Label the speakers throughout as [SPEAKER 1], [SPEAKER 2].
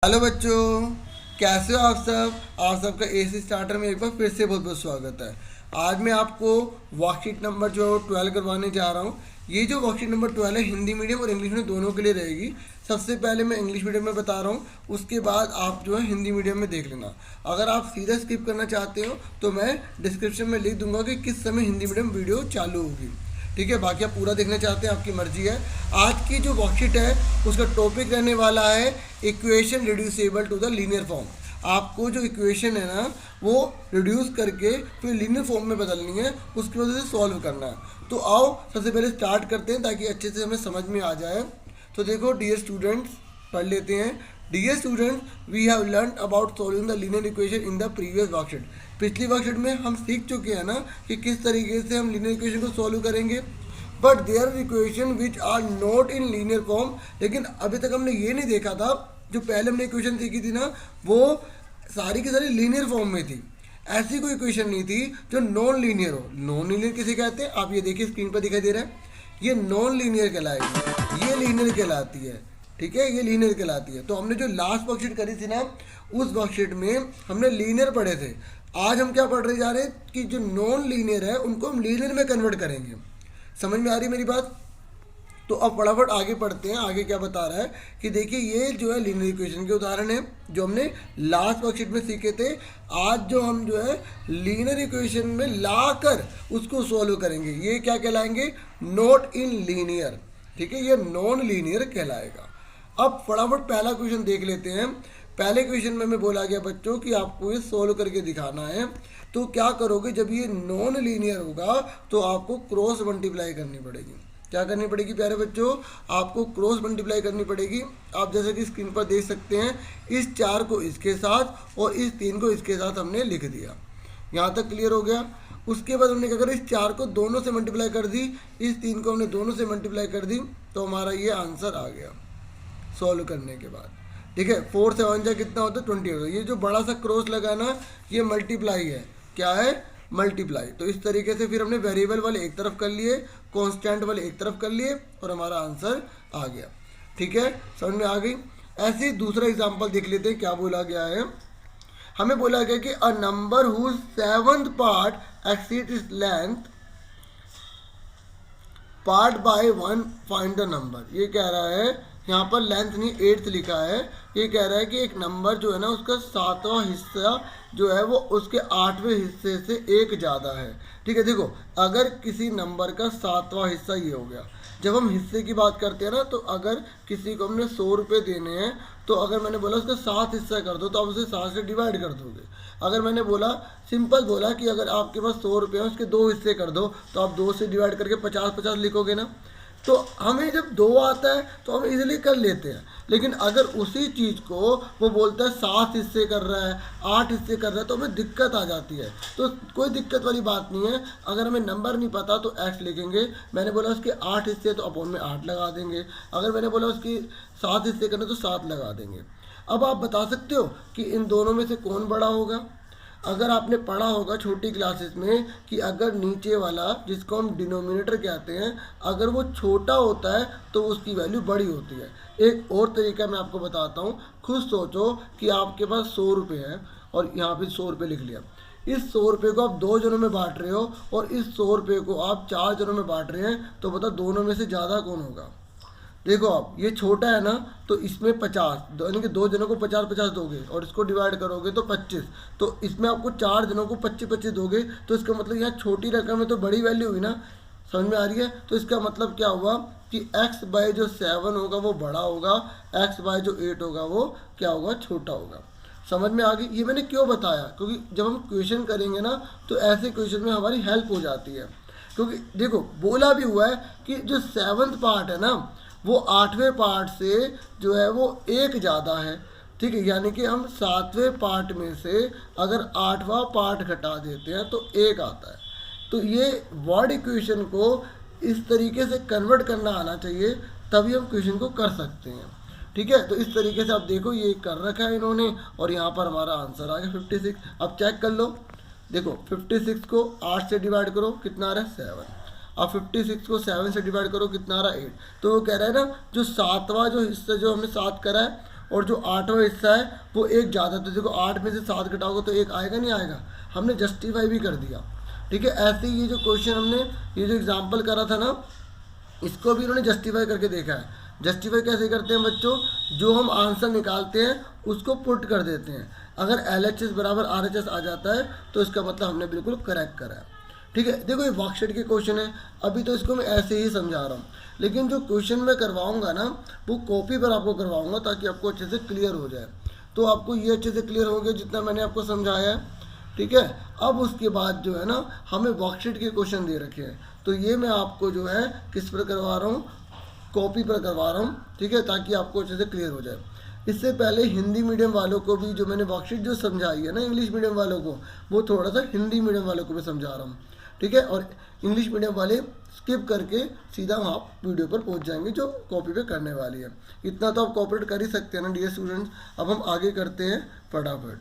[SPEAKER 1] Hello बच्चों, कैसे हो आप सब। आप सबका एसी स्टार्टर में एक बार फिर से बहुत बहुत स्वागत है। आज मैं आपको वर्कशीट नंबर जो 12 करवाने जा रहा हूँ। ये जो वर्कशीट नंबर 12 है हिंदी मीडियम और इंग्लिश मीडियम दोनों के लिए रहेगी। सबसे पहले मैं इंग्लिश मीडियम में बता रहा हूँ, उसके बाद आप जो है हिंदी मीडियम में देख लेना। अगर आप सीधा स्किप करना चाहते हो तो मैं डिस्क्रिप्शन में लिख दूंगा कि किस समय हिंदी मीडियम वीडियो चालू होगी। ठीक है, बाकी आप पूरा देखना चाहते हैं आपकी मर्जी है। आज की जो वर्कशीट है उसका टॉपिक रहने वाला है equation reducible to the linear form. आपको जो इक्वेशन है ना वो रिड्यूस करके फिर लीनियर फॉर्म में बदलनी है, उसकी वजह से सॉल्व करना है। तो आओ सबसे पहले स्टार्ट करते हैं ताकि अच्छे से हमें समझ में आ जाए। तो देखो डियर स्टूडेंट्स, पढ़ लेते हैं। Dear students, we have learn about solving the linear equation in the previous worksheet. पिछली वर्कशीट में हम सीख चुके हैं ना कि किस तरीके से हम लीनियर इक्वेशन को सॉल्व करेंगे। But there are equation which are not in linear form. लेकिन अभी तक हमने ये नहीं देखा था, जो पहले हमने इक्वेशन सीखी थी ना वो सारी की सारी लीनियर फॉर्म में थी। ऐसी कोई इक्वेशन नहीं थी जो नॉन लीनियर हो। नॉन लीनियर किसे कहते हैं आप ये देखिए स्क्रीन पर दिखाई दे रहा है। ये नॉन लीनियर कहलाएगी, ये लीनियर कहलाती है। ठीक है, ये लीनियर कहलाती है। तो हमने जो लास्ट वर्कशीट करी थी ना उस वर्कशीट में हमने लीनियर पढ़े थे। आज हम क्या पढ़ रहे जा रहे हैं कि जो नॉन लीनियर है उनको हम लीनियर में कन्वर्ट करेंगे। समझ में आ रही मेरी बात। तो अब फटाफट आगे पढ़ते हैं। आगे क्या बता रहा है कि देखिए ये जो है लीनियर इक्वेशन के उदाहरण है जो हमने लास्ट वर्कशीट में सीखे थे। आज जो हम जो है लीनियर इक्वेशन में लाकर उसको सॉल्व करेंगे, ये क्या कहलाएंगे, नॉट इन लीनियर। ठीक है, ये नॉन लीनियर कहलाएगा। अब फटाफट पहला क्वेश्चन देख लेते हैं। पहले क्वेश्चन में हमें बोला गया बच्चों कि आपको ये सोल्व करके दिखाना है। तो क्या करोगे, जब ये नॉन लीनियर होगा तो आपको क्रॉस मल्टीप्लाई करनी पड़ेगी। क्या करनी पड़ेगी प्यारे बच्चों, आपको क्रॉस मल्टीप्लाई करनी पड़ेगी। आप जैसे कि स्क्रीन पर देख सकते हैं, इस 4 को इसके साथ और इस 3 को इसके साथ हमने लिख दिया। यहाँ तक क्लियर हो गया। उसके बाद हमने क्या करा, इस 4 को दोनों से मल्टीप्लाई कर दी, इस 3 को हमने दोनों से मल्टीप्लाई कर दी, तो हमारा ये आंसर आ गया सॉल्व करने के बाद। ठीक है, 4 से 1 जा कितना होता है 20 होता है। ये जो बड़ा सा क्रॉस लगा ना ये मल्टीप्लाई है। क्या है, मल्टीप्लाई। तो इस तरीके से फिर हमने वेरिएबल वाले एक तरफ कर लिए, कांस्टेंट वाले एक तरफ कर लिए और हमारा आंसर आ गया। ठीक है, समझ में आ गई। ऐसे ही दूसरा एग्जांपल देख लेते हैं। क्या बोला गया है, हमें बोला गया कि a number whose 7th part exceed its length part by 1 find the number. ये कह रहा है, यहाँ पर लेंथ नहीं 8th लिखा है। ये कह रहा है कि एक नंबर जो है ना उसका 7वां हिस्सा जो है वो उसके 8वें हिस्से से एक ज़्यादा है। ठीक है, देखो अगर किसी नंबर का 7वां हिस्सा ये हो गया। जब हम हिस्से की बात करते हैं ना तो अगर किसी को हमने 100 रुपये देने हैं तो अगर मैंने बोला उसका 7 हिस्सा कर दो तो आप उसे 7 से डिवाइड कर दोगे। अगर मैंने बोला सिंपल बोला कि अगर आपके पास 100 रुपये हैं उसके 2 हिस्से कर दो तो आप 2 से डिवाइड करके 50-50 लिखोगे ना। तो हमें जब 2 आता है तो हम इजीली कर लेते हैं। लेकिन अगर उसी चीज़ को वो बोलता है 7 हिस्से कर रहा है, 8 हिस्से कर रहा है, तो हमें दिक्कत आ जाती है। तो कोई दिक्कत वाली बात नहीं है। अगर हमें नंबर नहीं पता तो x लिखेंगे। मैंने बोला उसके 8 हिस्से तो अपॉन में 8 लगा देंगे। अगर मैंने बोला उसकी 7 हिस्से करने तो 7 लगा देंगे। अब आप बता सकते हो कि इन दोनों में से कौन बड़ा होगा। अगर आपने पढ़ा होगा छोटी क्लासेस में कि अगर नीचे वाला जिसको हम डिनोमिनेटर कहते हैं अगर वो छोटा होता है तो उसकी वैल्यू बड़ी होती है। एक और तरीका मैं आपको बताता हूँ। खुद सोचो कि आपके पास 100 रुपये है और यहाँ पे 100 रुपये लिख लिया। इस 100 रुपये को आप 2 जनों में बांट रहे हो और इस 100 रुपये को आप 4 जनों में बांट रहे हैं। तो बताओ दोनों में से ज़्यादा कौन होगा। देखो आप ये छोटा है ना तो इसमें 50 यानी कि 2 जनों को 50-50 दोगे और इसको डिवाइड करोगे तो 25। तो इसमें आपको 4 जनों को 25-25 दोगे तो इसका मतलब यहाँ छोटी रकम है तो बड़ी वैल्यू हुई ना। समझ में आ रही है। तो इसका मतलब क्या हुआ कि x बाय जो 7 होगा वो बड़ा होगा, x बाय जो 8 होगा वो क्या होगा, छोटा होगा। समझ में आ गई। ये मैंने क्यों बताया, क्योंकि जब हम क्वेश्चन करेंगे ना तो ऐसे क्वेश्चन में हमारी हेल्प हो जाती है। क्योंकि देखो बोला भी हुआ है कि जो 7th पार्ट है ना वो 8वें पार्ट से जो है वो एक ज़्यादा है। ठीक है, यानी कि हम 7वें पार्ट में से अगर 8वां पार्ट घटा देते हैं तो 1 आता है। तो ये वर्ड इक्वेशन को इस तरीके से कन्वर्ट करना आना चाहिए तभी हम क्वेश्चन को कर सकते हैं। ठीक है, तो इस तरीके से आप देखो ये कर रखा है इन्होंने और यहाँ पर हमारा आंसर आ गया 56। अब चेक कर लो, देखो 56 को 8 से डिवाइड करो कितना आ रहा है 7। अब 56 को 7 से डिवाइड करो कितना आ रहा है 8। तो वो कह रहा है ना जो 7वां जो हिस्सा जो हमने 7 करा है और जो 8वां हिस्सा है वो 1 ज़्यादा, तो देखो 8 में से 7 घटाओगे तो 1 आएगा नहीं आएगा, हमने जस्टिफाई भी कर दिया। ठीक है, ऐसे ही ये जो क्वेश्चन हमने ये जो एग्जाम्पल करा था ना, इसको भी इन्होंने जस्टिफाई करके देखा है। जस्टिफाई कैसे करते हैं बच्चों, जो हम आंसर निकालते हैं उसको पुट कर देते हैं, अगर LHS बराबर RHS आ जाता है तो इसका मतलब हमने बिल्कुल करेक्ट करा है। ठीक है, देखो ये वर्कशीट के क्वेश्चन है, अभी तो इसको मैं ऐसे ही समझा रहा हूँ, लेकिन जो क्वेश्चन मैं करवाऊँगा ना वो कॉपी पर आपको करवाऊँगा ताकि आपको अच्छे से क्लियर हो जाए। तो आपको ये अच्छे से क्लियर हो गया जितना मैंने आपको समझाया है। ठीक है, अब उसके बाद जो है ना हमें वर्कशीट के क्वेश्चन दे रखे हैं, तो ये मैं आपको जो है किस पर करवा रहा हूँ, कॉपी पर करवा रहा हूँ। ठीक है, ताकि आपको अच्छे से क्लियर हो जाए। इससे पहले हिंदी मीडियम वालों को भी जो मैंने वर्कशीट जो समझाई है ना इंग्लिश मीडियम वालों को, वो थोड़ा सा हिंदी मीडियम वालों को भी समझा रहा हूँ। ठीक है, और इंग्लिश मीडियम वाले स्किप करके सीधा वहाँ वीडियो पर पहुँच जाएंगे जो कॉपी पे करने वाली है। इतना तो आप कॉपरेट कर ही सकते हैं ना डियर स्टूडेंट्स। अब हम आगे करते हैं फटाफट।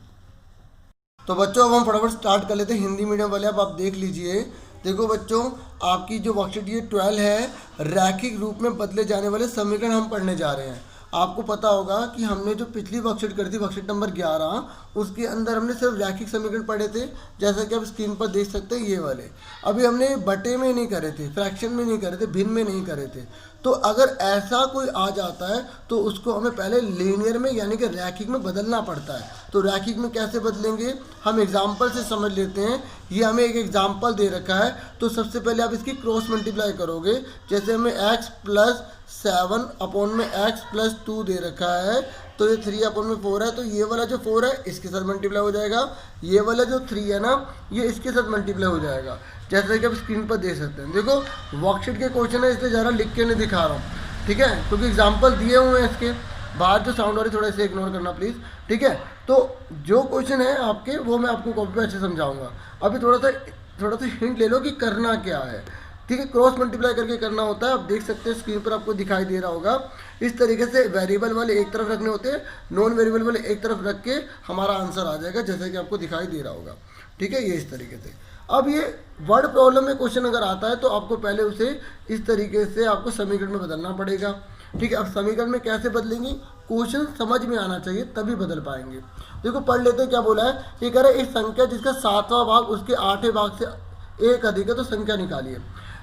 [SPEAKER 1] तो बच्चों अब हम फटाफट स्टार्ट कर लेते हैं हिंदी मीडियम वाले। अब आप देख लीजिए, देखो बच्चों आपकी जो वर्कशीट ये 12 है, रैखिक रूप में बदले जाने वाले समीकरण हम पढ़ने जा रहे हैं। आपको पता होगा कि हमने जो पिछली वर्कशीट करी थी वर्कशीट नंबर 11, उसके अंदर हमने सिर्फ रैखिक समीकरण पढ़े थे, जैसा कि आप स्क्रीन पर देख सकते हैं ये वाले। अभी हमने बटे में नहीं करे थे, फ्रैक्शन में नहीं करे थे, भिन्न में नहीं करे थे। तो अगर ऐसा कोई आ जाता है तो उसको हमें पहले लीनियर में यानी कि रैखिक में बदलना पड़ता है। तो रैखिक में कैसे बदलेंगे, हम एग्जाम्पल से समझ लेते हैं। ये हमें एक एग्जाम्पल दे रखा है, तो सबसे पहले आप इसकी क्रॉस मल्टीप्लाई करोगे। जैसे हमें x+7 अपॉन में x+2 दे रखा है, तो ये 3 अपॉन में 4 है, तो ये वाला जो 4 है इसके साथ मल्टीप्लाई हो जाएगा, ये वाला जो 3 है ना ये इसके साथ मल्टीप्लाई हो जाएगा, जैसे कि आप स्क्रीन पर देख सकते हैं। देखो वर्कशीट के क्वेश्चन है इसलिए ज़रा लिख के नहीं दिखा रहा हूँ। ठीक है, क्योंकि एग्जाम्पल दिए हुए हैं, इसके बाहर जो साउंड हो रही है थोड़ा इसे इग्नोर करना प्लीज़। ठीक है, तो जो क्वेश्चन है आपके वो मैं आपको कॉपी पे अच्छे समझाऊंगा। अभी थोड़ा सा हिंट ले लो कि करना क्या है। ठीक है, क्रॉस मल्टीप्लाई करके करना होता है। आप देख सकते हैं स्क्रीन पर आपको दिखाई दे रहा होगा। इस तरीके से वेरिएबल वाले एक तरफ रखने होते हैं, नॉन वेरिएबल वाले एक तरफ रख के हमारा आंसर आ जाएगा, जैसे कि आपको दिखाई दे रहा होगा। ठीक है, ये इस तरीके से। अब ये वर्ड प्रॉब्लम में क्वेश्चन अगर आता है तो आपको पहले उसे इस तरीके से आपको समीकरण में बदलना पड़ेगा। ठीक है, अब समीकरण में कैसे बदलेंगे, क्वेश्चन समझ में आना चाहिए तभी बदल पाएंगे। देखो पढ़ लेते हैं क्या बोला है। ये कह रहा है एक संख्या जिसका 7वां भाग उसके 8वें भाग से 1 अधिक है तो संख्या निकालिए।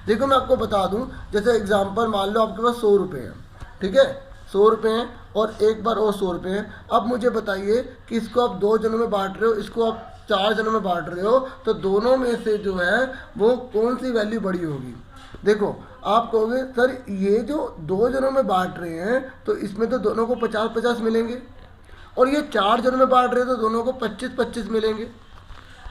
[SPEAKER 1] देखो मैं आपको बता दूं, जैसे एग्जांपल मान लो आपके पास 100 रुपये हैं। ठीक है, 100 रुपये हैं और एक बार और 100 रुपये हैं। अब मुझे बताइए कि इसको आप 2 जनों में बांट रहे हो, इसको आप 4 जनों में बांट रहे हो, तो दोनों में से जो है वो कौन सी वैल्यू बड़ी होगी। देखो आप कहोगे सर ये जो 2 जनों में बांट रहे हैं तो इसमें तो दोनों को 50-50 मिलेंगे, और ये 4 जनों में बांट रहे हैं तो दोनों को 25-25 मिलेंगे,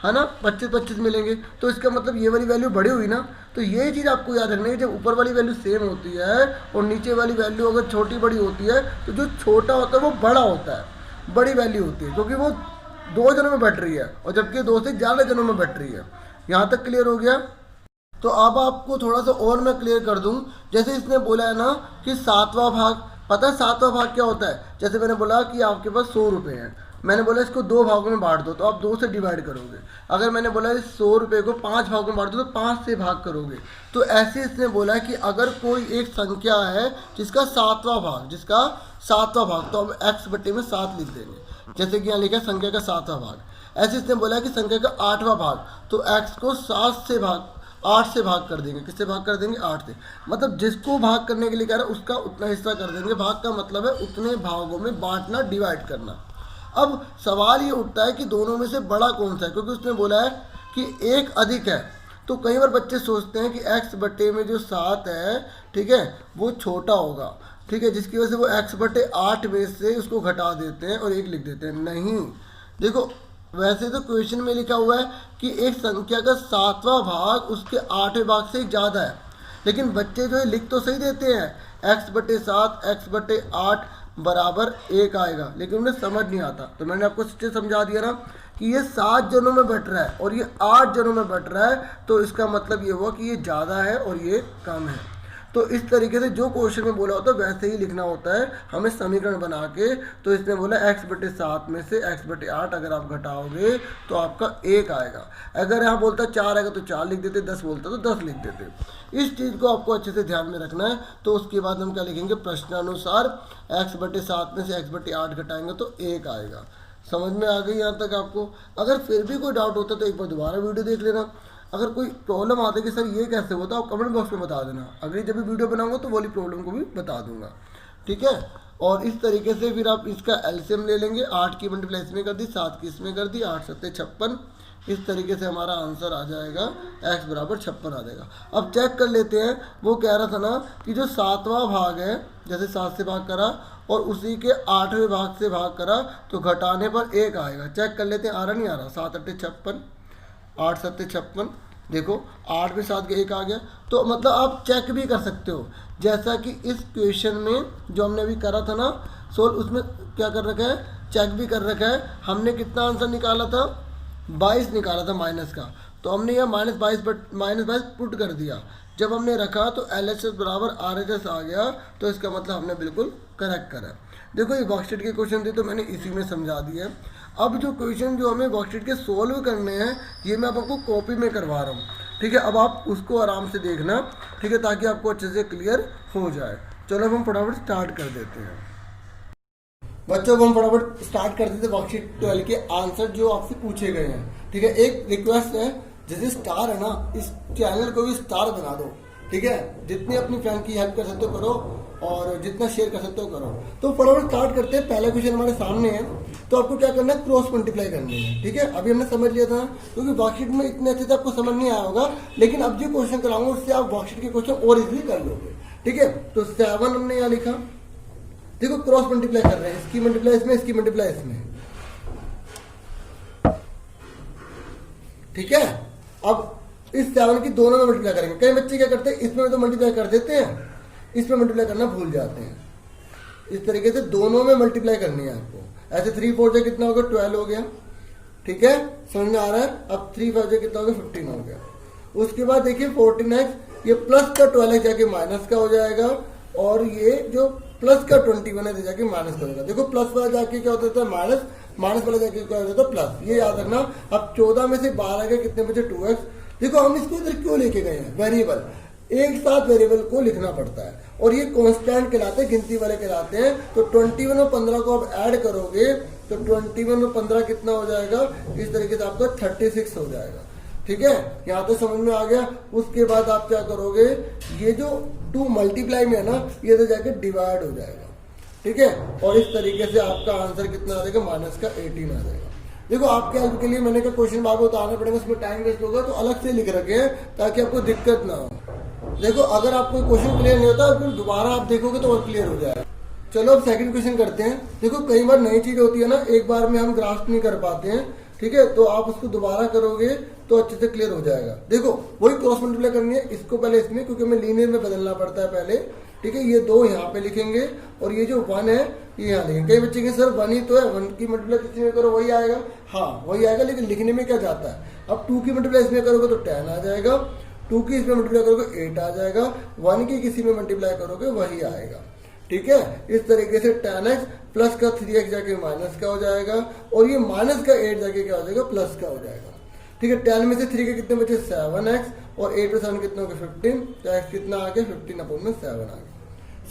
[SPEAKER 1] है ना, 25-25 मिलेंगे। तो इसका मतलब ये वाली वैल्यू बड़ी हुई ना। तो ये चीज़ आपको याद रखनी है, जब ऊपर वाली वैल्यू सेम होती है और नीचे वाली वैल्यू अगर छोटी बड़ी होती है तो जो छोटा होता है वो बड़ा होता है, बड़ी वैल्यू होती है, क्योंकि वो 2 जनों में बट रही है और जबकि 2 से ज़्यादा जनों में बट रही है। यहाँ तक क्लियर हो गया। तो अब आपको थोड़ा सा और मैं क्लियर कर दूं। जैसे इसने बोला है ना कि 7वां भाग, पता है 7वां भाग क्या होता है। जैसे मैंने बोला कि आपके पास 100 रुपये हैं, मैंने बोला इसको 2 भागों में बांट दो, तो आप 2 से डिवाइड करोगे। अगर मैंने बोला इस 100 रुपये को 5 भागों में बांट दो तो 5 से भाग करोगे। तो ऐसे इसने बोला कि अगर कोई एक संख्या है जिसका 7वां भाग, तो हम x/7 लिख देंगे, जैसे कि यहाँ लिखा है संख्या का 7वां भाग। ऐसे इसने बोला कि संख्या का 8वां भाग, तो x को 8 से भाग कर देंगे। किससे भाग कर देंगे, 8 से। मतलब जिसको भाग करने के लिए कह रहा है उसका उतना हिस्सा कर देंगे। भाग का मतलब है उतने भागों में बांटना, डिवाइड करना। अब सवाल ये उठता है कि दोनों में से बड़ा कौन सा है, क्योंकि उसने बोला है कि एक अधिक है। तो कई बार बच्चे सोचते हैं कि x में जो 7 है, ठीक है, वो छोटा होगा, ठीक है, जिसकी वजह से वो x/8 में से उसको घटा देते हैं और 1 लिख देते हैं। नहीं, देखो वैसे तो क्वेश्चन में लिखा हुआ है कि एक संख्या का 7वां भाग उसके 8वें भाग से ज़्यादा है, लेकिन बच्चे जो है लिख तो सही देते हैं x/7 x/8 बराबर 1 आएगा, लेकिन उन्हें समझ नहीं आता। तो मैंने आपको सच्चे समझा दिया ना कि ये 7 जनों में बट रहा है और ये 8 जनों में बट रहा है, तो इसका मतलब ये हुआ कि ये ज़्यादा है और ये कम है। तो इस तरीके से जो क्वेश्चन में बोला होता है वैसे ही लिखना होता है हमें समीकरण बना के। तो इसने बोला x/7 में से x/8 अगर आप घटाओगे तो आपका 1 आएगा। अगर यहाँ बोलता 4 आएगा तो 4 लिख देते, 10 बोलता तो 10 लिख देते। इस चीज़ को आपको अच्छे से ध्यान में रखना है। तो उसके बाद हम क्या लिखेंगे, प्रश्नानुसार x/7 में से x/8 घटाएंगे तो 1 आएगा। समझ में आ गई यहाँ तक आपको? अगर फिर भी कोई डाउट होता है तो एक बार दोबारा वीडियो देख लेना। अगर कोई प्रॉब्लम आती है कि सर ये कैसे होता है, आप कमेंट बॉक्स में बता देना। अगली जब भी वीडियो बनाऊंगा तो वाली प्रॉब्लम को भी बता दूंगा, ठीक है। और इस तरीके से फिर आप इसका एलसीएम ले लेंगे। 8 की मल्टीप्लाई इसमें कर दी, 7 की इसमें कर दी, 8 7 56। इस तरीके से हमारा आंसर आ जाएगा x बराबर 56 आ जाएगा। अब चेक कर लेते हैं, वो कह रहा था ना कि जो 7वां भाग है, जैसे 7 से भाग करा और उसी के 8वें भाग से भाग करा तो घटाने पर 1 आएगा। चेक कर लेते हैं, आ रहा नहीं आ रहा। 7 8 56, 8 7 56, देखो 8 में 7 का 1 आ गया। तो मतलब आप चेक भी कर सकते हो, जैसा कि इस क्वेश्चन में जो हमने अभी करा था ना सोल्व, उसमें क्या कर रखा है, चेक भी कर रखा है। हमने कितना आंसर निकाला था, 22 निकाला था माइनस का। तो हमने यह -22 पुट कर दिया। जब हमने रखा तो LHS बराबर RHS आ गया। तो इसका मतलब हमने बिल्कुल करेक्ट करा। देखो ये वर्कशीट के क्वेश्चन थे तो मैंने इसी में समझा दिया। अब जो क्वेश्चन जो हमें वर्कशीट के सोल्व करने हैं ये मैं आपको कॉपी में करवा रहा हूँ, ठीक है। अब आप उसको आराम से देखना, ठीक है, ताकि आपको अच्छे से क्लियर हो जाए। चलो अब हम फटाफट स्टार्ट कर देते हैं। बच्चों हम फटाफट स्टार्ट कर देते हैं वर्कशीट 12 के आंसर जो आपसे पूछे गए हैं, ठीक है। एक रिक्वेस्ट है, जैसे स्टार है ना, इस चैनल को भी स्टार बना दो, ठीक है। जितनी अपनी फ्रेंड की हेल्प कर सकते हो करो और जितना शेयर कर सकते हो करो। तो फटाफट स्टार्ट करते हैं। पहला क्वेश्चन हमारे सामने है, तो आपको क्या करना है, क्रॉस मल्टीप्लाई करनी है, ठीक है। अभी हमने समझ लिया था क्योंकि वर्कशीट में इतने अच्छे से आपको समझ नहीं आया होगा, लेकिन अब जो क्वेश्चन कराऊंगा उससे आप वर्कशीट के क्वेश्चन और इजीली कर लोगे, ठीक है। तो 7 हमने यहाँ लिखा, देखो क्रॉस मल्टीप्लाई कर रहे हैं, इसकी मल्टीप्लाई इसमें, इसकी मल्टीप्लाई इसमें, ठीक है। अब इस 7 की दोनों में मल्टीप्लाई करेंगे। कई बच्चे क्या करते हैं, इसमें तो मल्टीप्लाई कर देते हैं, इसमें मल्टीप्लाई करना भूल जाते हैं। इस तरीके से दोनों में मल्टीप्लाई करनी है आपको। ऐसे 3 4 से कितना हो गया, 12 हो गया, ठीक है, समझ में आ रहा है। अब 3 5 से कितना हो गया, 15 हो गया। उसके बाद देखिए 14x, ये प्लस का 12x जाके माइनस का हो जाएगा, और ये जो प्लस का 21 है जाके माइनस का हो जाएगा। देखो प्लस वाला जाके क्या होता है माइनस, माइनस वाला जाके क्या होता है प्लस, ये याद रखना। अब 14 में से 12 के कितने बचे, 2x। देखो हम इसको इधर क्यों लेके गए हैं, वेरिएबल, एक साथ वेरिएबल को लिखना पड़ता है, और ये कांस्टेंट कहलाते हैं, गिनती वाले कहलाते हैं। तो 21 और 15 को आप ऐड करोगे तो 21 और 15 कितना हो जाएगा, इस तरीके से आपका 36 हो जाएगा, ठीक है। यहाँ तो समझ में आ गया। उसके बाद आप क्या करोगे, ये जो 2 मल्टीप्लाई में है ना, ये तो जाके डिवाइड हो जाएगा, ठीक है। और इस तरीके से आपका आंसर कितना आ जाएगा, माइनस का 18 आ जाएगा। देखो आपके हेल्प के लिए मैंने कहा क्वेश्चन बार बार उतारना पड़ेगा, उसमें टाइम वेस्ट होगा, तो अलग से लिख रखे हैं ताकि आपको दिक्कत ना हो। देखो अगर आपको क्वेश्चन क्लियर नहीं होता फिर दोबारा आप देखोगे तो और क्लियर हो जाएगा। चलो अब सेकंड क्वेश्चन करते हैं। देखो कई बार नई चीज होती है ना, एक बार में हम ग्रास्प नहीं कर पाते हैं, ठीक है। तो आप उसको दोबारा करोगे तो अच्छे से क्लियर हो जाएगा। देखो वही क्रॉस मल्टीप्लाई करनी है, इसको पहले इसमें, क्योंकि हमें लीनियर में बदलना पड़ता है पहले, ठीक है। ये 2 यहाँ पे लिखेंगे और ये जो 1 है ये यहाँ लिखेंगे। कई बच्चे के सर 1 ही तो है, 1 की मल्टीप्लाई किसी में करो वही आएगा, हाँ वही आएगा, लेकिन लिखने में क्या जाता है। अब 2 की मल्टीप्लाई इसमें करोगे तो 10 आ जाएगा, 2 की इसमें मल्टीप्लाई करोगे 8 आ जाएगा, 1 की किसी में मल्टीप्लाई करोगे वही आएगा, ठीक है। इस तरीके से 10x प्लस का 3x जाके माइनस का हो जाएगा, और ये माइनस का 8 जाके क्या हो जाएगा, प्लस का हो जाएगा, ठीक है। 10 में से 3 के कितने बचे, 7x, और 8 में 7 कितना हो गया, 15। तो x कितना आ गया, 15/7 आ गया।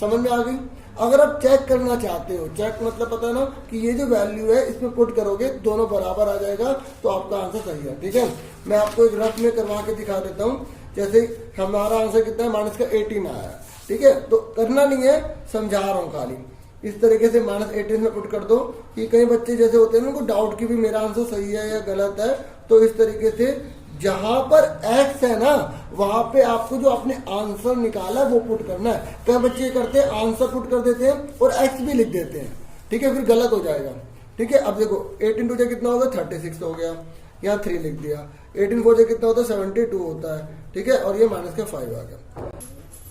[SPEAKER 1] समझ में आ गई। अगर आप चेक करना चाहते हो, चेक मतलब पता है ना कि ये जो वैल्यू है इसमें पुट करोगे दोनों बराबर आ जाएगा, तो आपका आंसर सही है, ठीक है। मैं आपको एक रफ में करवा के दिखा देता हूँ। जैसे हमारा आंसर कितना है, माइनस का 18 आया, ठीक है। तो करना नहीं है, समझा रहा हूँ खाली। इस तरीके से -18 में पुट कर दो, कि कई बच्चे जैसे होते हैं ना, उनको डाउट की भी मेरा आंसर सही है या गलत है। तो इस तरीके से जहां पर x है ना, वहां पे आपको जो आपने आंसर निकाला वो पुट करना है। कई बच्चे करते हैं आंसर पुट कर देते हैं और x भी लिख देते हैं, ठीक है, फिर गलत हो जाएगा, ठीक है। अब देखो 18 टू कितना होगा, 36 हो गया, यहाँ 3 लिख दिया। 18 4 कितना होता है, 72 होता है, ठीक है। और ये माइनस का 5 आ गया,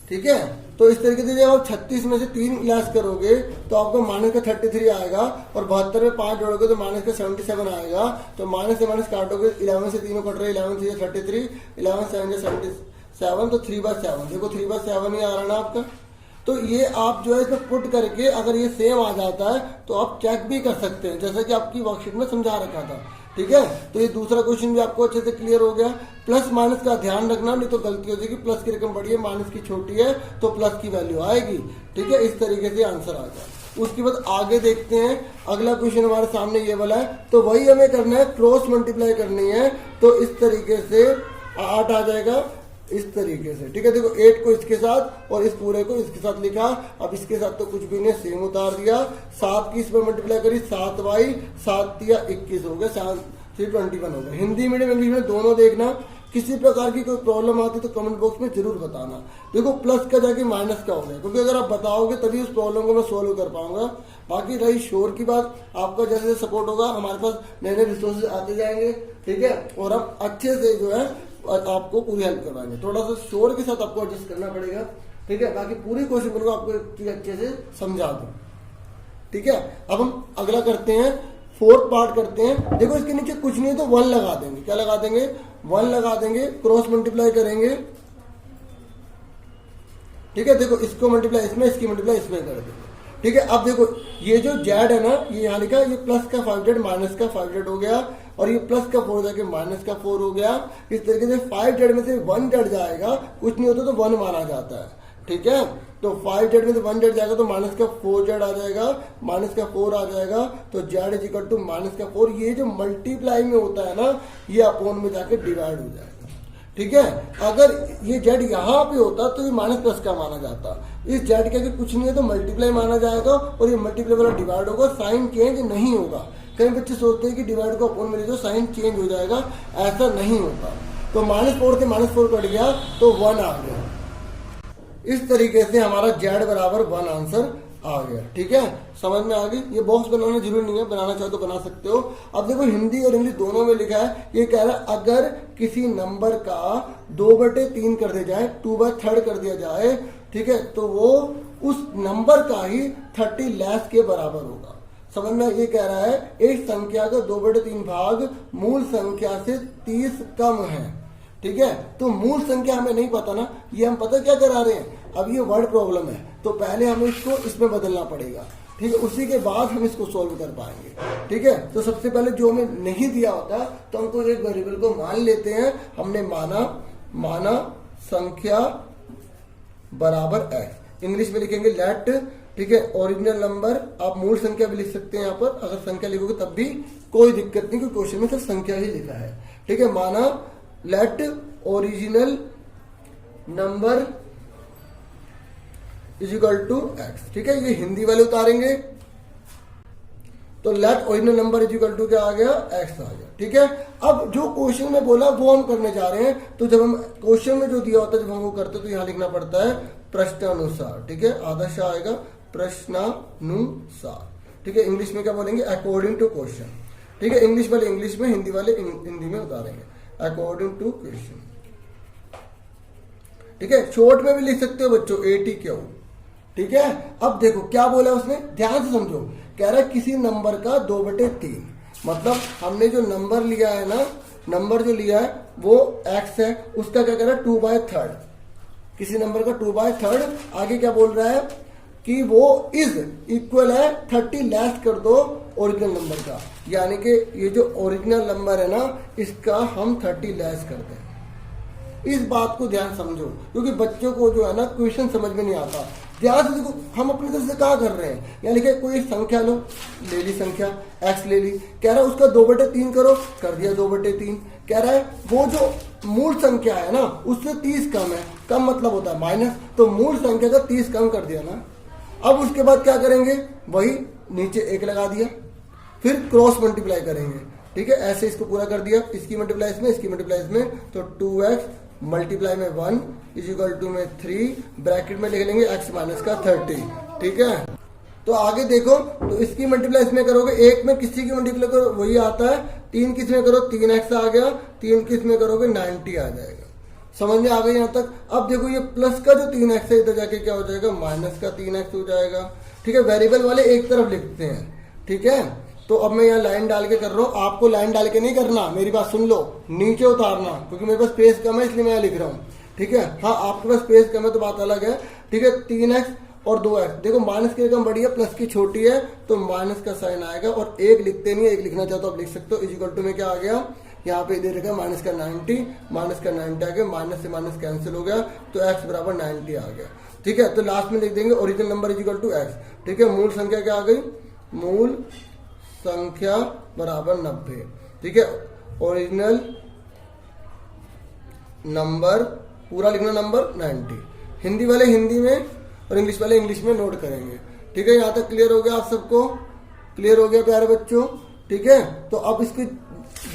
[SPEAKER 1] ठीक है। तो इस तरीके से जब आप 36 में से 3 लेस करोगे तो आपको माइनस का 33 आएगा, और 72 में 5 जोड़ोगे तो माइनस का 77 आएगा। तो माइनस से माइनस काटोगे, 11 से 3 कट रहे, 11 से 33, 11 7 7 तो 3/7, देखो 3/7 ही आ रहा है ना आपका। तो ये आप जो है इसमें पुट करके अगर ये सेम आ जाता है तो आप चेक भी कर सकते हैं, जैसा कि आपकी वर्कशीट में समझा रखा था। ठीक है, तो ये दूसरा क्वेश्चन भी आपको अच्छे से क्लियर हो गया। प्लस माइनस का ध्यान रखना, नहीं तो गलती हो जाएगी। प्लस की रकम बड़ी है, माइनस की छोटी है, तो प्लस की वैल्यू आएगी। ठीक है, इस तरीके से आंसर आ जाए। उसके बाद आगे देखते हैं, अगला क्वेश्चन हमारे सामने ये वाला है, तो वही हमें करना है, क्रॉस मल्टीप्लाई करनी है। तो इस तरीके से 8 आ जाएगा इस तरीके से। ठीक है, देखो 8 को इसके साथ और इस पूरे को इसके साथ लिखा। अब इसके साथ तो कुछ भी नहीं, सेम उतार दिया। 7 की इसमें मल्टीप्लाई करी, 7y, 7 या 21 हो गया, 321 हो गया। हिंदी मीडियम इंग्लिश में दोनों देखना। किसी प्रकार की कोई प्रॉब्लम आती तो कमेंट बॉक्स में जरूर बताना। देखो प्लस का जाके माइनस का हो गया, क्योंकि अगर आप बताओगे तभी उस प्रॉब्लम को मैं सोल्व कर पाऊंगा। बाकी रही शोर की बात, आपका जैसे जैसे सपोर्ट होगा हमारे पास नए नए रिसोर्सेज आते जाएंगे। ठीक है, और हम अच्छे से जो है आपको पूरी हेल्प करवाएंगे। थोड़ा सा शोर के साथ आपको एडजस्ट करना पड़ेगा। ठीक है, बाकी पूरी कोशिश करूंगा आपको एक चीज अच्छे से समझा दूं। ठीक है, अब हम अगला करते हैं, फोर्थ पार्ट करते हैं। देखो इसके नीचे कुछ नहीं है तो 1 लगा देंगे। क्या लगा देंगे? 1 लगा देंगे, क्रॉस मल्टीप्लाई करेंगे। ठीक है, देखो इसको मल्टीप्लाई इसमें, इसकी मल्टीप्लाई इसमें कर देंगे। ठीक है, अब देखो ये जो जेड है ना, ये यहाँ लिखा, ये प्लस का 5z माइनस का 5z हो गया, और ये प्लस का 4 जाके माइनस का 4 हो गया। इस तरीके से 5z में से 1z जाएगा, कुछ नहीं होता तो 1 माना जाता है। ठीक है, तो 5z में से 1z जाएगा तो माइनस का 4z आ जाएगा, माइनस का 4 आ जाएगा, तो z is equal to minus का 4। ये जो मल्टीप्लाई में होता है ना, ये अपोन में जाके डिवाइड हो जाएगा। ठीक है, अगर ये जेड यहाँ पे होता तो ये माइनस प्लस का माना जाता। इस जेड के कुछ नहीं है तो मल्टीप्लाई माना जाएगा, और ये मल्टीप्लाई वाला डिवाइड होगा, साइन चेंज नहीं होगा। कई बच्चे सोचते हैं कि डिवाइड को अपोन में ले जाओ साइन चेंज हो जाएगा, ऐसा नहीं होता। तो -4 से -4 कट गया तो 1 आ गया। इस तरीके से हमारा जेड बराबर 1 आंसर आ गया। ठीक है, समझ में आ गई। ये बॉक्स बनाना जरूरी नहीं है, बनाना चाहो तो बना सकते हो। अब देखो हिंदी और इंग्लिश दोनों में लिखा है, ये कह रहा है अगर किसी नंबर का 2/3 कर दिया जाए, 2/3 कर दिया जाए, ठीक है, तो वो उस नंबर का ही 30 लैस के बराबर होगा। समझ में ये कह रहा है एक संख्या का 2/3 भाग मूल संख्या से 30 कम है। ठीक है, तो मूल संख्या हमें नहीं पता ना, ये हम पता क्या करा रहे हैं, अब ये वर्ड प्रॉब्लम है, तो पहले हमें इसको इसमें बदलना पड़ेगा। ठीक है, उसी के बाद हम इसको सॉल्व कर पाएंगे। ठीक है, तो सबसे पहले जो हमें नहीं दिया होता तो हमको एक वेरिएबल को मान लेते हैं। हमने माना संख्या बराबर x, इंग्लिश में लिखेंगे लेट। ठीक है, ओरिजिनल नंबर, आप मूल संख्या भी लिख सकते हैं यहाँ पर, अगर संख्या लिखोगे तब भी कोई दिक्कत नहीं, क्योंकि क्वेश्चन में सिर्फ संख्या ही लिखा है। ठीक है, माना let original number is equal to x। ठीक है, ये हिंदी वाले उतारेंगे, तो let original number is equal to क्या आ गया, x आ गया। ठीक है, अब जो क्वेश्चन में बोला वो हम करने जा रहे हैं। तो जब हम क्वेश्चन में जो दिया होता है, जब हम वो करते हैं तो यहाँ लिखना पड़ता है प्रश्नानुसार। ठीक है, आदर्श आएगा प्रश्नानुसार। ठीक है, इंग्लिश में क्या बोलेंगे, अकॉर्डिंग टू क्वेश्चन। ठीक है, इंग्लिश वाले इंग्लिश में, हिंदी वाले हिंदी में उतारेंगे, अकॉर्डिंग टू क्वेश्चन। ठीक है, शॉर्ट में भी लिख सकते हो बच्चों, ATQ। ठीक है, अब देखो क्या बोला उसने, ध्यान से समझो। कह रहा है किसी नंबर का 2/3, मतलब हमने जो नंबर लिया है ना, नंबर जो लिया है वो x है, उसका क्या कह रहा है 2/3। किसी नंबर का 2/3, आगे क्या बोल रहा है कि वो इज इक्वल है 30 लेस कर दो ओरिजिनल नंबर का, यानी कि ये जो ओरिजिनल नंबर है ना, इसका हम 30 लेस कर दें। इस बात को ध्यान समझो, क्योंकि बच्चों को जो है ना क्वेश्चन समझ में नहीं आता। ध्यान से देखो, हम अपनी तरफ से क्या कर रहे हैं, यानी कि कोई संख्या लो, ले ली संख्या x ले ली, कह रहा है उसका 2/3 करो, कर दिया 2/3। कह रहा है वो जो मूल संख्या है ना उससे 30 कम है, कम मतलब होता है माइनस, तो मूल संख्या का 30 कम कर दिया ना। अब उसके बाद क्या करेंगे, वही नीचे 1 लगा दिया, फिर क्रॉस मल्टीप्लाई करेंगे। ठीक है, ऐसे इसको पूरा कर दिया, इसकी मल्टीप्लाई इसमें, इसकी मल्टीप्लाई इसमें, तो 2x मल्टीप्लाई में 1 इज इक्वल टू में 3, ब्रैकेट में लिख लेंगे x माइनस का 30। ठीक है, तो आगे देखो, तो इसकी मल्टीप्लाई इसमें करोगे, 1 में किसी की मल्टीप्लाई करो वही आता है, 3 किस में करो 3x आ गया, 3 किस में करोगे 90 आ जाएगा। समझ में आ गई यहाँ तक। अब देखो ये प्लस का जो 3x है इधर जाके क्या हो जाएगा, माइनस का 3x हो जाएगा। ठीक है, वेरिएबल वाले एक तरफ लिखते हैं। ठीक है, तो अब मैं यहाँ लाइन डाल के कर रहा हूँ, आपको लाइन डाल के नहीं करना, मेरी बात सुन लो, नीचे उतारना, क्योंकि मेरे पास स्पेस कम है इसलिए मैं यहाँ लिख रहा हूँ। ठीक है। हाँ आपके पास स्पेस कम है तो बात अलग है, ठीक है। 3x और 2x, देखो माइनस की रकम बड़ी है प्लस की छोटी है तो माइनस का साइन आएगा, और एक लिखते नहीं है, एक लिखना चाहो तो आप लिख सकते हो। इज इक्वल टू में क्या आ गया, यहाँ पे दे रखा है माइनस का 90 आ गया, माइनस से माइनस कैंसिल हो गया तो x बराबर 90 आ गया, ठीक है। तो लास्ट में लिख देंगे original number is equal to x, ठीक है। मूल संख्या क्या आ गई, मूल संख्या बराबर 90, ठीक है। ओरिजिनल नंबर पूरा लिखना नंबर 90, हिंदी वाले हिंदी में और इंग्लिश वाले इंग्लिश में नोट करेंगे, ठीक है। यहाँ तक क्लियर हो गया आप सबको, क्लियर हो गया प्यारे बच्चों, ठीक है। तो अब इसकी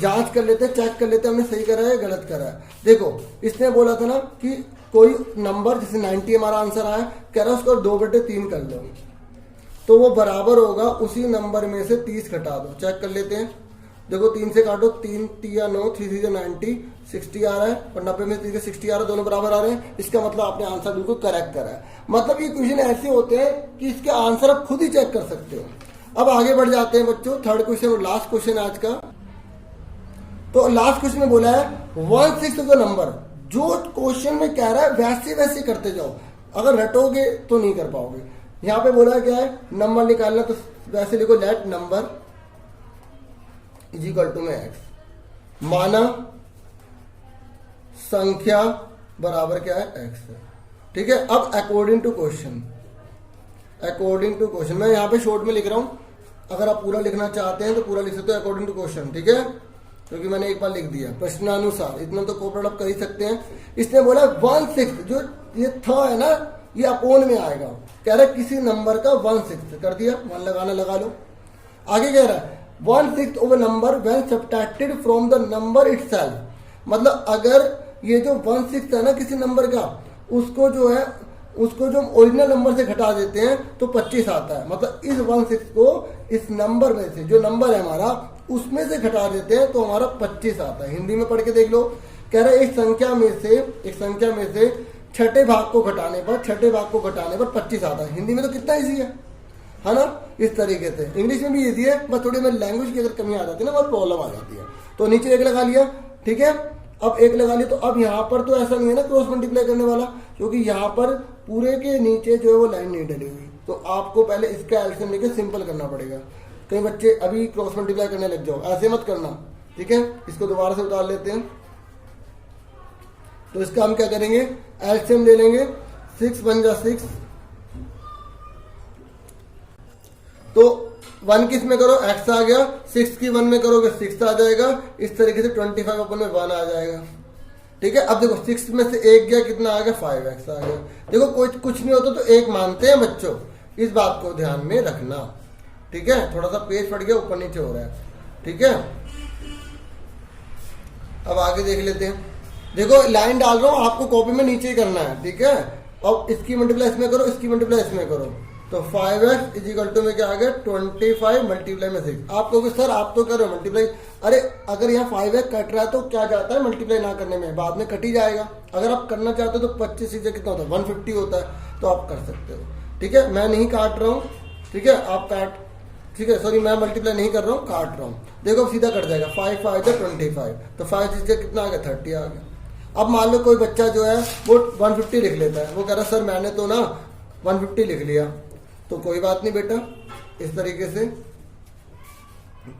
[SPEAKER 1] जांच कर लेते हैं, चेक कर लेते हैं हमने सही करा है गलत करा है। देखो इसने बोला था ना कि कोई नंबर जैसे 90 हमारा आंसर आया, कह रहा है उसको 2/3 कर लो, तो वो बराबर होगा उसी नंबर में से 30 घटा दो। चेक कर लेते हैं, देखो 3 से काटो, 3 3 9, 3 3 90, 60 आ रहा है, और 90 में 30 60 आ रहा है, दोनों बराबर आ रहे हैं। इसका मतलब आपने आंसर बिल्कुल करेक्ट करा है। मतलब ये क्वेश्चन ऐसे होते हैं कि इसके आंसर आप खुद ही चेक कर सकते हो। अब आगे बढ़ जाते हैं बच्चों, थर्ड क्वेश्चन और लास्ट क्वेश्चन आज का। तो लास्ट क्वेश्चन में बोला है 1/6 ऑफ द नंबर, जो क्वेश्चन में कह रहा है वैसे वैसे करते जाओ, अगर रटोगे तो नहीं कर पाओगे। यहाँ पे बोला है क्या है, नंबर निकालना, तो वैसे लिखो let number is equal to में x, माना संख्या बराबर क्या है x, ठीक है। अब according to question, according to question मैं यहाँ पे शॉर्ट में लिख रहा हूँ, अगर आप पूरा लिखना चाहते हैं तो पूरा लिख सकते हो अकॉर्डिंग टू क्वेश्चन, ठीक है, क्योंकि मैंने एक बार लिख दिया प्रश्नानुसार, इतना तो कॉपरेट आप कर ही सकते हैं। इसने बोला 1/6, जो ये था है ना ये अपोन में आएगा, कह रहा है किसी नंबर का 1/6 कर दिया, मान लगाना लगा लो। आगे कह रहा है 1/6 of a number when subtracted from the number itself, मतलब अगर ये जो 1/6 है ना किसी नंबर का, उसको जो है उसको जो ओरिजिनल नंबर से घटा देते हैं तो 25 आता है। मतलब इस 1/6 को इस नंबर में से, जो नंबर है हमारा उसमें से घटा देते हैं तो हमारा 25 आता है। हिंदी में पढ़ के देख लो, कह रहा है एक संख्या में से छठे भाग को घटाने पर 25 आता है। हिंदी में तो कितना इजी है ना, इस तरीके से। इंग्लिश में भी इजी है, बस थोड़ी में लैंग्वेज की अगर कमी आ जाती है ना बहुत प्रॉब्लम आ जाती है। तो नीचे एक लगा लिया, ठीक है। अब एक लगा लिया, तो अब यहाँ पर तो ऐसा नहीं है ना क्रॉस मल्टीप्लाई करने वाला, क्योंकि यहाँ पर पूरे के नीचे जो है वो लाइन नहीं डली हुई, तो आपको पहले इसका एल्सियम लेके सिंपल करना पड़ेगा। कई बच्चे अभी क्रॉस मल्टीप्लाई करने लग जाओ, ऐसे मत करना, ठीक है। इसको दोबारा से उतार लेते हैं, तो इसका हम क्या करेंगे, एल्सियम ले लेंगे, 6 बन जा 6, तो 1 किस में करो x आ गया, 6 की 1 में करोगे 6 आ जाएगा, इस तरीके से 25 अपन में 1 आ जाएगा, ठीक है। अब देखो 6 में से 1 गया, कितना आ गया 5x आ गया। देखो कोई कुछ नहीं होता तो 1 मानते हैं बच्चों, इस बात को ध्यान में रखना, ठीक है। थोड़ा सा पेज फट गया, ऊपर नीचे हो रहा है, ठीक है। अब आगे देख लेते हैं, देखो लाइन डाल रहा हूं, आपको कॉपी में नीचे ही करना है, ठीक है। अब इसकी मल्टीप्लाई इसमें करो, इसकी मल्टीप्लाई इसमें करो, तो 5x इज इक्वल टू में क्या आ गया 25 मल्टीप्लाई में 6। आप कहोगे सर आप तो कर रहे हो मल्टीप्लाई, अरे अगर यहाँ 5x कट रहा है तो क्या जाता है मल्टीप्लाई ना करने में, बाद में कट ही जाएगा। अगर आप करना चाहते हो तो 25 से कितना होता है 150 होता है, तो आप कर सकते हो, ठीक है। मैं नहीं काट रहा हूँ, ठीक है, आप काट, ठीक है, सॉरी मैं मल्टीप्लाई नहीं कर रहा हूँ, काट रहा हूँ। देखो सीधा कट जाएगा, 5 5 25, तो 5 से कितना आ गया 30 आ गया। अब मान लो कोई बच्चा जो है वो 150 लिख लेता है, वो कह रहा है सर मैंने तो ना 150 लिख लिया, तो कोई बात नहीं बेटा, इस तरीके से,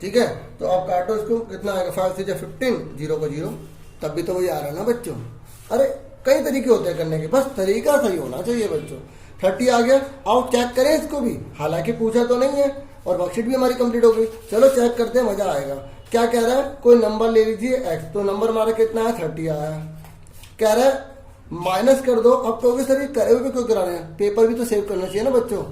[SPEAKER 1] ठीक है। तो आप काटो इसको, कितना आएगा 5 से 15, 0 को 0, तब भी तो वही आ रहा है ना बच्चों। अरे कई तरीके होते हैं करने के, बस तरीका सही होना चाहिए बच्चों। 30 आ गया, आओ चेक करें इसको भी, हालांकि पूछा तो नहीं है और वर्कशीट भी हमारी कंप्लीट हो गई। चलो चेक करते हैं, मजा आएगा। क्या कह रहा है, कोई नंबर ले लीजिए x, तो नंबर हमारा कितना है 30 आया। कह रहा है माइनस कर दो, अब कहोगे सर ये करे हुए क्यों करा रहे हैं, पेपर भी तो सेव करना चाहिए ना बच्चों,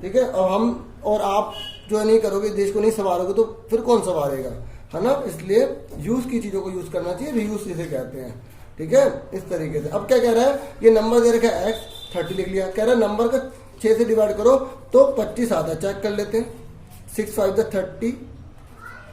[SPEAKER 1] ठीक है। और हम और आप जो है नहीं करोगे, देश को नहीं संवारोगे तो फिर कौन संवारेगा, है ना। इसलिए यूज की चीजों को यूज करना चाहिए, रीयूज जिसे कहते हैं, ठीक है, इस तरीके से। अब क्या कह रहा है, ये नंबर दे रखा है x, 30 लिख लिया, कह रहा है नंबर का 6 से डिवाइड करो तो 25 आता है। चेक कर लेते हैं, 6 5 30,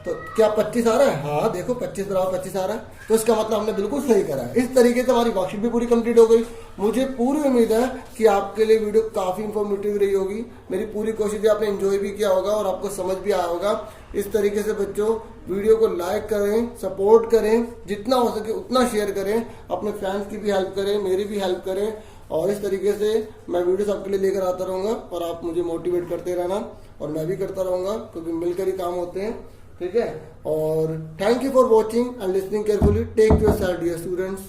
[SPEAKER 1] तो क्या 25 आ रहा है? हाँ देखो 25 बराबर 25 आ रहा है, तो इसका मतलब हमने बिल्कुल सही करा है। इस तरीके से हमारी वर्कशीट भी पूरी कंप्लीट हो गई। मुझे पूरी उम्मीद है कि आपके लिए वीडियो काफ़ी इंफॉर्मेटिव रही होगी। मेरी पूरी कोशिश है आपने एंजॉय भी किया होगा और आपको समझ भी आया होगा। इस तरीके से बच्चों वीडियो को लाइक करें, सपोर्ट करें, जितना हो सके उतना शेयर करें, अपने फ्रेंड्स की भी हेल्प करें, मेरी भी हेल्प करें, और इस तरीके से मैं वीडियोस आपके लिए लेकर आता रहूँगा और आप मुझे मोटिवेट करते रहना और मैं भी करता रहूँगा, क्योंकि मिलकर ही काम होते हैं। ठीक है, और thank you for watching and listening carefully. Take your dear students.